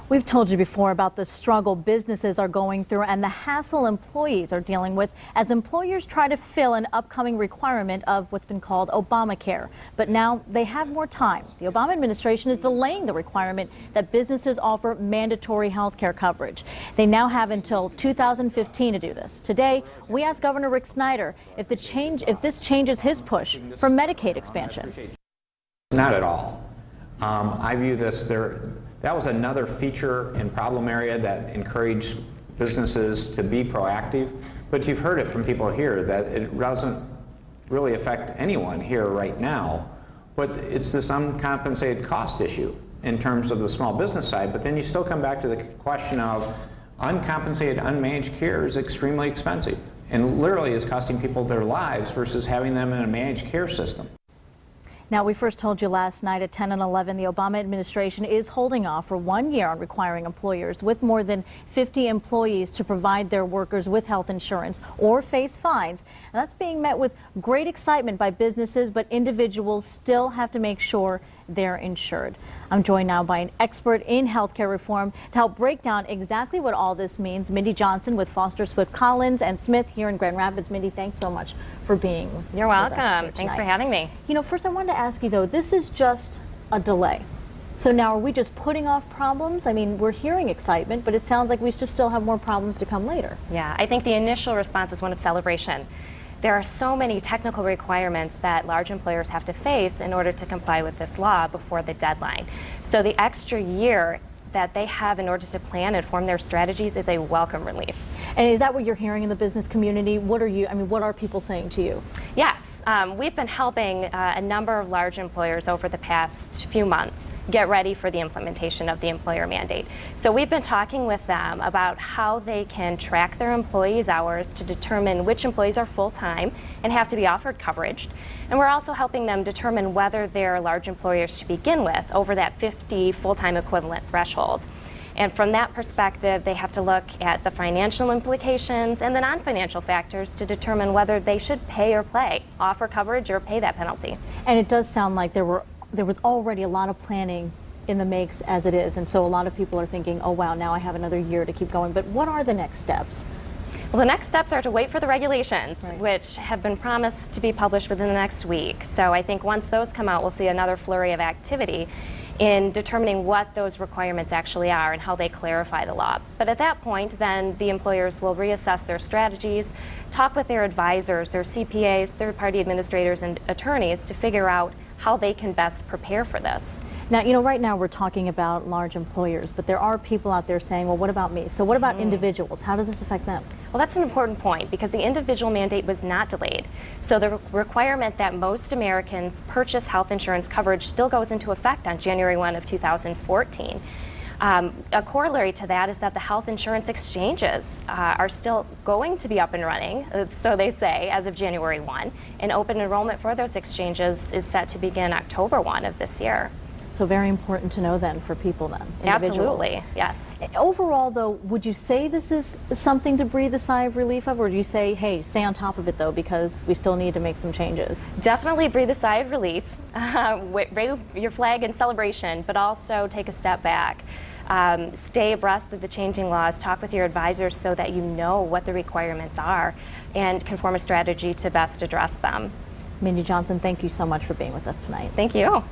We've told you before about the struggle businesses are going through and the hassle employees are dealing with as employers try to fill an upcoming requirement of what's been called Obamacare. But now they have more time. The Obama administration is delaying the requirement that businesses offer mandatory health care coverage. They now have until 2015 to do this. Today, we asked Governor Rick Snyder if this changes his push for Medicaid expansion. Not at all. I view this that was another feature and problem area that encouraged businesses to be proactive. But you've heard it from people here that it doesn't really affect anyone here right now. But it's this uncompensated cost issue in terms of the small business side. But then you still come back to the question of uncompensated, unmanaged care is extremely expensive and literally is costing people their lives versus having them in a managed care system. Now, we first told you last night at 10 and 11, the Obama administration is holding off for 1 year on requiring employers with more than 50 employees to provide their workers with health insurance or face fines. And that's being met with great excitement by businesses, but individuals still have to make sure they're insured. I'm joined now by an expert in healthcare reform to help break down exactly what all this means. Mindi Johnson with Foster Swift Collins and Smith here in Grand Rapids. Mindi, thanks so much for being with us. You're welcome. Thanks for having me. You know, first I wanted to ask you though, this is just a delay. So now are we just putting off problems? I mean, we're hearing excitement, but it sounds like we just still have more problems to come later. Yeah, I think the initial response is one of celebration. There are so many technical requirements that large employers have to face in order to comply with this law before the deadline. So the extra year that they have in order to plan and form their strategies is a welcome relief. And is that what you're hearing in the business community? What are people saying to you? Yes, we've been helping a number of large employers over the past few months get ready for the implementation of the employer mandate. So we've been talking with them about how they can track their employees' hours to determine which employees are full-time and have to be offered coverage. And we're also helping them determine whether they're large employers to begin with over that 50 full-time equivalent threshold. And from that perspective, they have to look at the financial implications and the non-financial factors to determine whether they should pay or play, offer coverage or pay that penalty. And it does sound like there was already a lot of planning in the makes as it is, and so a lot of people are thinking, oh wow, now I have another year to keep going. But what are the next steps? Well, the next steps are to wait for the regulations, right, which have been promised to be published within the next week. So I think once those come out, we'll see another flurry of activity in determining what those requirements actually are and how they clarify the law. But at that point, then the employers will reassess their strategies, talk with their advisors, their CPAs, third-party administrators, and attorneys to figure out how they can best prepare for this. Now, you know, right now we're talking about large employers, but there are people out there saying, well, what about me? So what about individuals? How does this affect them? Well, that's an important point because the individual mandate was not delayed. So the requirement that most Americans purchase health insurance coverage still goes into effect on January 1 of 2014. A corollary to that is that the health insurance exchanges are still going to be up and running, so they say, as of January 1. And open enrollment for those exchanges is set to begin October 1 of this year. So very important to know then for people then, individuals. Absolutely, yes. Overall though, would you say this is something to breathe a sigh of relief of, or do you say, hey, stay on top of it though because we still need to make some changes? Definitely breathe a sigh of relief, wave your flag in celebration, but also take a step back. Stay abreast of the changing laws, talk with your advisors so that you know what the requirements are and can form a strategy to best address them. Mindi Johnson, thank you so much for being with us tonight. Thank you.